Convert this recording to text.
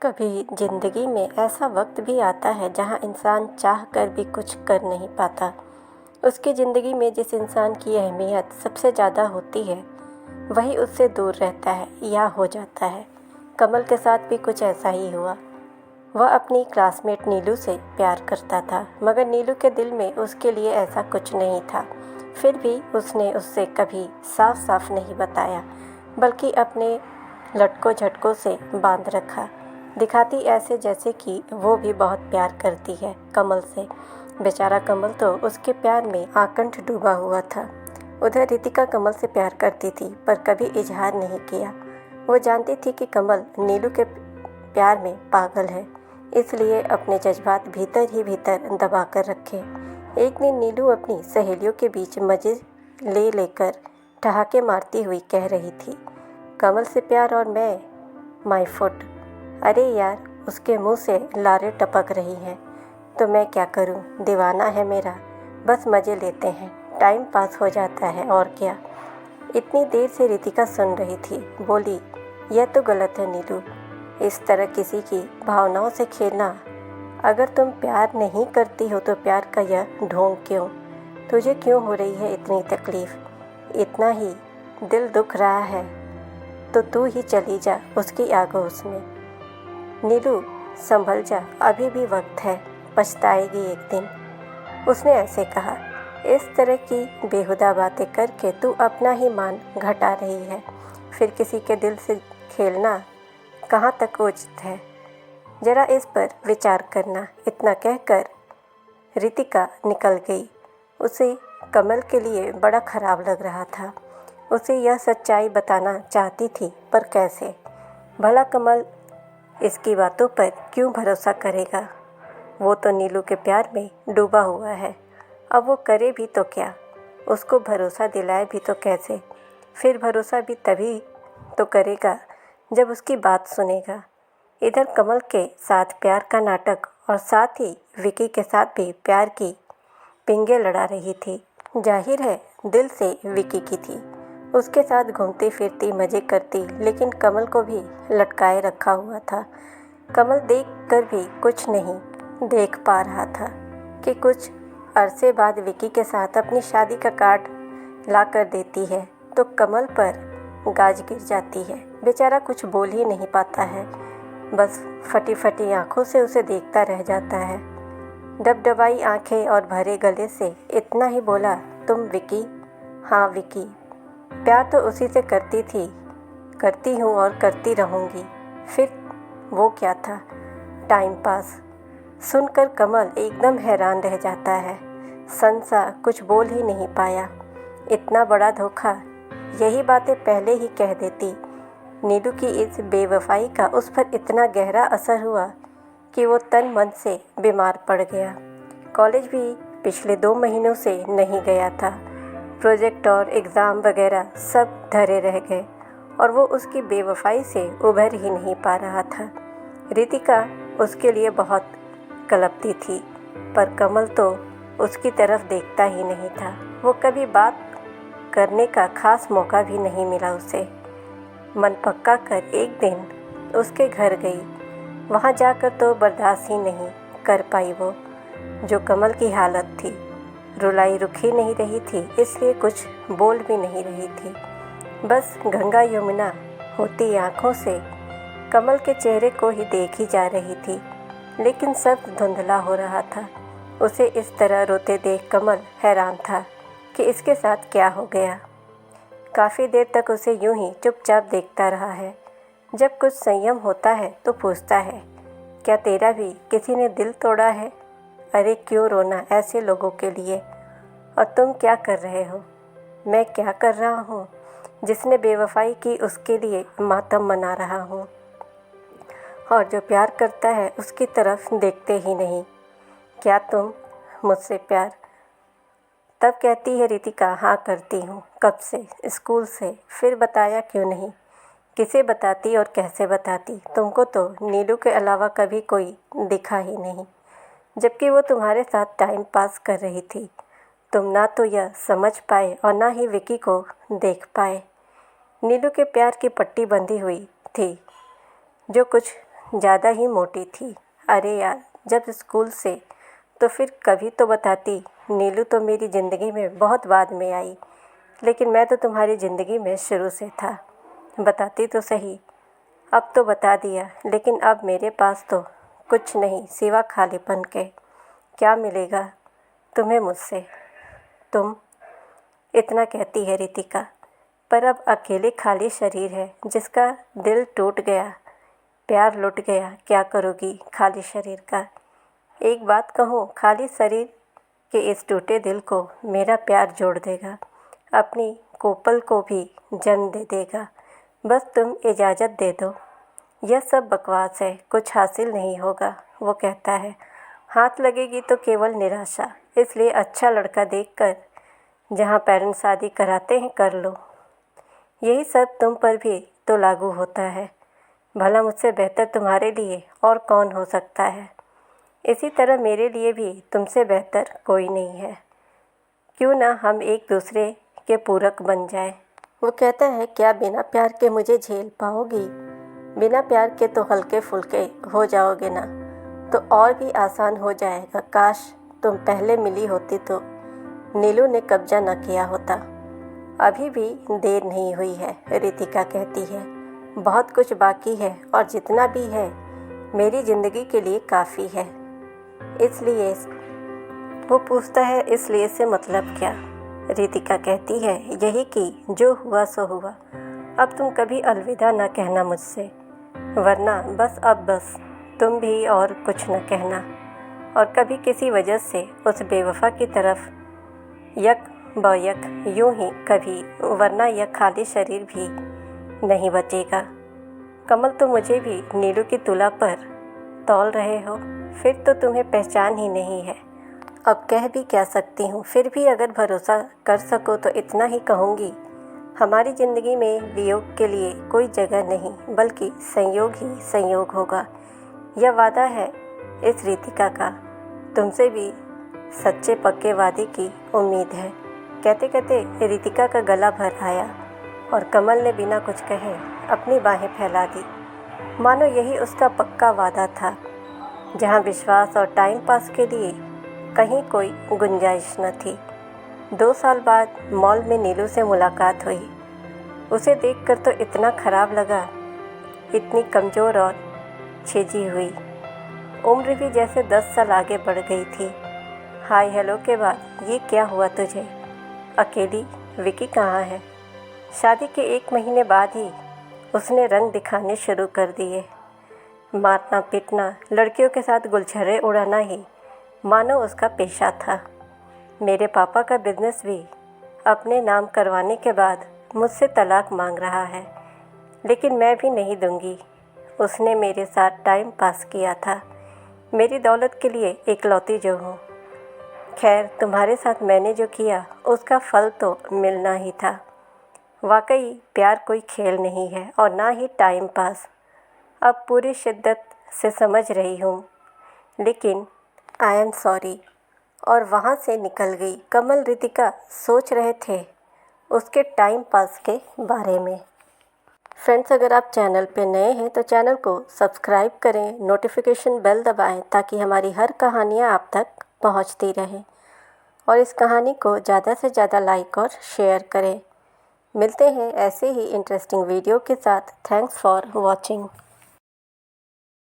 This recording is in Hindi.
कभी ज़िंदगी में ऐसा वक्त भी आता है जहाँ इंसान चाह कर भी कुछ कर नहीं पाता। उसकी ज़िंदगी में जिस इंसान की अहमियत सबसे ज़्यादा होती है वही उससे दूर रहता है या हो जाता है। कमल के साथ भी कुछ ऐसा ही हुआ। वह अपनी क्लासमेट नीलू से प्यार करता था, मगर नीलू के दिल में उसके लिए ऐसा कुछ नहीं था। फिर भी उसने उससे कभी साफ साफ नहीं बताया, बल्कि अपने लटकों झटकों से बांध रखा, दिखाती ऐसे जैसे कि वो भी बहुत प्यार करती है कमल से। बेचारा कमल तो उसके प्यार में आकंठ डूबा हुआ था। उधर रितिका कमल से प्यार करती थी, पर कभी इजहार नहीं किया। वो जानती थी कि कमल नीलू के प्यार में पागल है, इसलिए अपने जज्बात भीतर ही भीतर दबा कर रखे। एक दिन नीलू अपनी सहेलियों के बीच मज़े ले लेकर ठहाके मारती हुई कह रही थी, कमल से प्यार और मैं माय फुट। अरे यार, उसके मुंह से लारें टपक रही हैं। तो मैं क्या करूं, दीवाना है मेरा। बस मज़े लेते हैं, टाइम पास हो जाता है और क्या। इतनी देर से रितिका सुन रही थी, बोली, यह तो गलत है नीलू, इस तरह किसी की भावनाओं से खेलना। अगर तुम प्यार नहीं करती हो तो प्यार का यह ढोंग क्यों? तुझे क्यों हो रही है इतनी तकलीफ़? इतना ही दिल दुख रहा है तो तू ही चली जा उसकी आगोश में। नीलू, संभल जा, अभी भी वक्त है, पछताएगी एक दिन। उसने ऐसे कहा, इस तरह की बेहुदा बातें करके तू अपना ही मान घटा रही है। फिर किसी के दिल से खेलना कहाँ तक उचित है? जरा इस पर विचार करना। इतना कहकर रितिका निकल गई। उसे कमल के लिए बड़ा खराब लग रहा था। उसे यह सच्चाई बताना चाहती थी, पर कैसे? भला कमल इसकी बातों पर क्यों भरोसा करेगा? वो तो नीलू के प्यार में डूबा हुआ है। अब वो करे भी तो क्या, उसको भरोसा दिलाए भी तो कैसे? फिर भरोसा भी तभी तो करेगा जब उसकी बात सुनेगा। इधर कमल के साथ प्यार का नाटक और साथ ही विकी के साथ भी प्यार की पिंगे लड़ा रही थी। जाहिर है दिल से विकी की थी। उसके साथ घूमती फिरती मज़े करती, लेकिन कमल को भी लटकाए रखा हुआ था। कमल देख कर भी कुछ नहीं देख पा रहा था कि कुछ अरसे बाद विकी के साथ अपनी शादी का कार्ड ला कर देती है तो कमल पर गाज गिर जाती है। बेचारा कुछ बोल ही नहीं पाता है, बस फटी फटी आंखों से उसे देखता रह जाता है। डबडबाई आंखें और भरे गले से इतना ही बोला, तुम विकी? हाँ विकी, प्यार तो उसी से करती थी, करती हूँ और करती रहूँगी। फिर वो क्या था? Time pass. सुनकर कमल एकदम हैरान रह जाता है। संसा कुछ बोल ही नहीं पाया। इतना बड़ा धोखा, यही बातें पहले ही कह देती। नीलू की इस बेवफाई का उस पर इतना गहरा असर हुआ कि वो तन मन से बीमार पड़ गया। कॉलेज भी पिछले 2 महीनों से नहीं गया था। प्रोजेक्ट और एग्ज़ाम वगैरह सब धरे रह गए और वो उसकी बेवफाई से उभर ही नहीं पा रहा था। रितिका उसके लिए बहुत कलपती थी, पर कमल तो उसकी तरफ देखता ही नहीं था। वो कभी बात करने का खास मौका भी नहीं मिला उसे। मन पक्का कर एक दिन उसके घर गई। वहाँ जाकर तो बर्दाश्त ही नहीं कर पाई वो, जो कमल की हालत थी। रुलाई रुक ही नहीं रही थी, इसलिए कुछ बोल भी नहीं रही थी। बस गंगा यमुना होती आँखों से कमल के चेहरे को ही देखी जा रही थी, लेकिन सब धुंधला हो रहा था। उसे इस तरह रोते देख कमल हैरान था कि इसके साथ क्या हो गया। काफ़ी देर तक उसे यूं ही चुपचाप देखता रहा है। जब कुछ संयम होता है तो पूछता है, क्या तेरा भी किसी ने दिल तोड़ा है? अरे क्यों रोना ऐसे लोगों के लिए? और तुम क्या कर रहे हो? मैं क्या कर रहा हूँ? जिसने बेवफाई की उसके लिए मातम मना रहा हूँ, और जो प्यार करता है उसकी तरफ देखते ही नहीं। क्या तुम मुझसे प्यार? तब कहती है रितिका, हाँ करती हूँ, कब से? स्कूल से। फिर बताया क्यों नहीं? किसे बताती और कैसे बताती? तुमको तो नीलू के अलावा कभी कोई दिखा ही नहीं, जबकि वो तुम्हारे साथ टाइम पास कर रही थी। तुम ना तो यह समझ पाए और ना ही विकी को देख पाए। नीलू के प्यार की पट्टी बंधी हुई थी। जो कुछ ज़्यादा ही मोटी थी। अरे यार, जब स्कूल से तो फिर कभी तो बताती। नीलू तो मेरी ज़िंदगी में बहुत बाद में आई, लेकिन मैं तो तुम्हारी ज़िंदगी में शुरू से था। बताती तो सही। अब तो बता दिया, लेकिन अब मेरे पास तो कुछ नहीं सिवा खालीपन के। क्या मिलेगा तुम्हें मुझसे? तुम इतना कहती है रितिका, पर अब अकेले खाली शरीर है जिसका दिल टूट गया, प्यार लुट गया। क्या करोगी खाली शरीर का? एक बात कहूँ, खाली शरीर के इस टूटे दिल को मेरा प्यार जोड़ देगा, अपनी कोपल को भी जन्म दे देगा। बस तुम इजाज़त दे दो। यह सब बकवास है, कुछ हासिल नहीं होगा, वो कहता है। हाथ लगेगी तो केवल निराशा, इसलिए अच्छा लड़का देखकर जहाँ पेरेंट्स शादी कराते हैं कर लो। यही सब तुम पर भी तो लागू होता है। भला मुझसे बेहतर तुम्हारे लिए और कौन हो सकता है? इसी तरह मेरे लिए भी तुमसे बेहतर कोई नहीं है। क्यों ना हम एक दूसरे के पूरक बन जाएं। वो कहता है, क्या बिना प्यार के मुझे झेल पाओगी? बिना प्यार के तो हल्के फुल्के हो जाओगे ना, तो और भी आसान हो जाएगा। काश तुम पहले मिली होती तो नीलू ने कब्जा न किया होता। अभी भी देर नहीं हुई है, रितिका कहती है। बहुत कुछ बाकी है और जितना भी है मेरी ज़िंदगी के लिए काफ़ी है। इसलिए वो पूछता है, इसलिए से मतलब क्या? रितिका कहती है, यही कि जो हुआ सो हुआ। अब तुम कभी अलविदा ना कहना मुझसे, वरना बस तुम भी और कुछ न कहना। और कभी किसी वजह से उस बेवफा की तरफ यक बयक यूं ही कभी, वरना यह खाली शरीर भी नहीं बचेगा। कमल, तो मुझे भी नीलू की तुला पर तौल रहे हो? फिर तो तुम्हें पहचान ही नहीं है। अब कह भी क्या सकती हूँ? फिर भी अगर भरोसा कर सको तो इतना ही कहूँगी, हमारी ज़िंदगी में वियोग के लिए कोई जगह नहीं, बल्कि संयोग ही संयोग होगा। यह वादा है इस रितिका का। तुमसे भी सच्चे पक्के वादे की उम्मीद है। कहते कहते रितिका का गला भर आया और कमल ने बिना कुछ कहे अपनी बाहें फैला दी, मानो यही उसका पक्का वादा था, जहाँ विश्वास और टाइम पास के लिए कहीं कोई गुंजाइश न थी। 2 साल बाद मॉल में नीलू से मुलाकात हुई। उसे देखकर तो इतना ख़राब लगा, इतनी कमज़ोर और छिजी हुई। उम्र भी जैसे 10 साल आगे बढ़ गई थी। हाय हेलो के बाद ये क्या हुआ तुझे? अकेली? विकी कहाँ है? शादी के 1 महीने बाद ही उसने रंग दिखाने शुरू कर दिए। मारना पीटना, लड़कियों के साथ गुलछर्रे उड़ाना ही मानो उसका पेशा था। मेरे पापा का बिजनेस भी अपने नाम करवाने के बाद मुझसे तलाक मांग रहा है, लेकिन मैं भी नहीं दूंगी। उसने मेरे साथ टाइम पास किया था, मेरी दौलत के लिए इकलौती जो हूँ। खैर, तुम्हारे साथ मैंने जो किया उसका फल तो मिलना ही था। वाकई प्यार कोई खेल नहीं है और ना ही टाइम पास। अब पूरी शिद्दत से समझ रही हूँ, लेकिन आई एम सॉरी। और वहाँ से निकल गई। कमल रितिका सोच रहे थे उसके टाइम पास के बारे में। फ्रेंड्स, अगर आप चैनल पे नए हैं तो चैनल को सब्सक्राइब करें, नोटिफिकेशन बेल दबाएं ताकि हमारी हर कहानियाँ आप तक पहुँचती रहें। और इस कहानी को ज़्यादा से ज़्यादा लाइक और शेयर करें। मिलते हैं ऐसे ही इंटरेस्टिंग वीडियो के साथ। Thanks for watching.